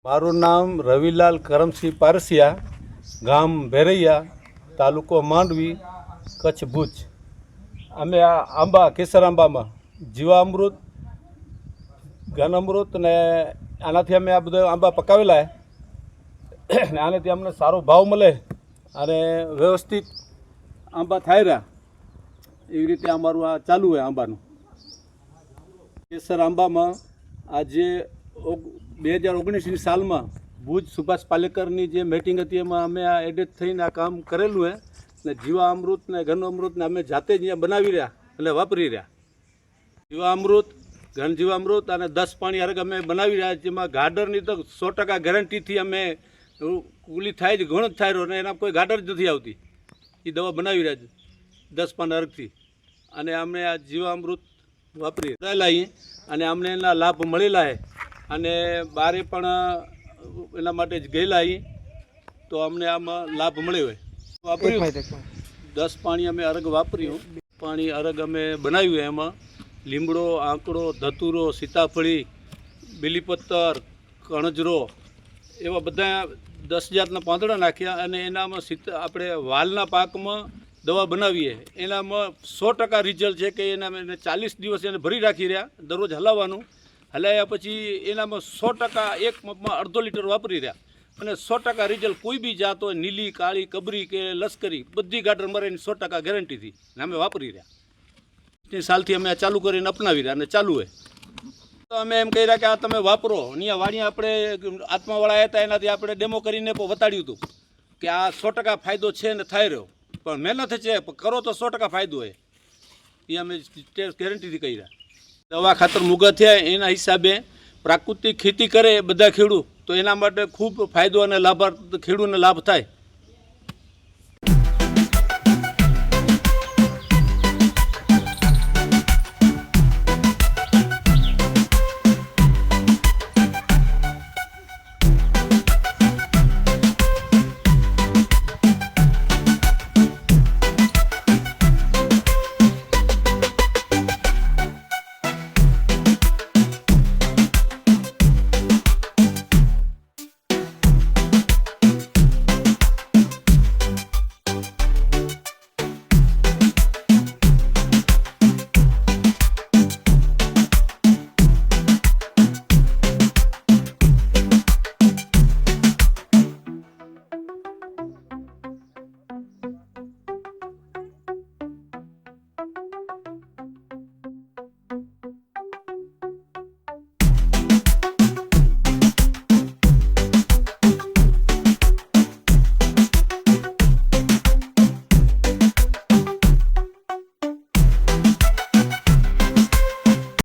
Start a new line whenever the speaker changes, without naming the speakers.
મારું નામ રવિલાલ કરમસિંહ પારસિયા, ગામ ભેરૈયા, તાલુકો માંડવી, કચ્છ ભુજ. અમે આ આંબા કેસર આંબામાં જીવામૃત, ઘન અમૃત ને આનાથી અમે આ બધા આંબા પકાવેલા ને આનાથી અમને સારો ભાવ મળે અને વ્યવસ્થિત આંબા થાય રહ્યા એવી રીતે અમારું આ ચાલુ હોય આંબાનું. કેસર આંબામાં આજે 2019ની સાલમાં ભુજ સુભાષ પાલેકરની જે મીટિંગ હતી એમાં અમે આ એડેટ થઈને આ કામ કરેલું છે ને જીવામૃત ને ઘન અમૃતને અમે જાતે જ અહીંયા બનાવી રહ્યા એટલે વાપરી રહ્યા. જીવામૃત, ઘન જીવામૃત અને 10 પાણી અરગ અમે બનાવી રહ્યા, જેમાં ગાડરની તો 100% ગેરંટીથી અમે કુલી થાય જ ઘણો જ થાય રહ્યો અને એના કોઈ ગાડર જ નથી આવતી. એ દવા બનાવી રહ્યા છે 10 પાન અરગથી અને અમે આ જીવામૃત વાપરી રહેલા અને અમને એના લાભ મળેલા છે અને બારે પણ એના માટે જ ગયેલા તો અમને આમાં લાભ મળ્યો હોય. વાપર્યું 10 પાણી અમે અરગ વાપર્યું. પાણી અરગ અમે બનાવ્યું, એમાં લીમડો, આંકડો, ધતુરો, સીતાફળી, બીલીપત્ર, કણજરો એવા બધા 10 જાતના પાંદડા નાખ્યા અને એનામાં આપણે વાલના પાકમાં દવા બનાવીએ. એનામાં 100% રિઝલ્ટ છે કે એના 40 દિવસ એને ભરી રાખી રહ્યા, દરરોજ હલાવવાનું. હલાવ્યા પછી એનામાં 100% એક મગમાં 1/2 લીટર વાપરી રહ્યા અને 100% રિઝલ્ટ. કોઈ બી જાત હોય, નીલી, કાળી, કબરી કે લશ્કરી, બધી ગાડર મરે એની 100% ગેરંટીથી અમે વાપરી રહ્યા. તે સાલથી અમે આ ચાલુ કરીને અપનાવી રહ્યા અને ચાલુ હોય. તો અમે એમ કહી રહ્યા કે આ તમે વાપરો. અહીંયા વાણિયા આપણે આત્માવાળા આવ્યા હતા, એનાથી આપણે ડેમો કરીને બતાડ્યું હતું કે આ 100% ફાયદો છે ને થાય રહ્યો. પણ મહેનત છે, કરો તો 100% ફાયદો હોય. એ અમે ગેરંટીથી કહી રહ્યા. દવા ખાતર મૂગા થયા એના હિસાબે પ્રાકૃતિક ખેતી કરે બધા ખેડૂત તો એના માટે ખૂબ ફાયદો અને લાભાર્થ ખેડૂતને લાભ થાય.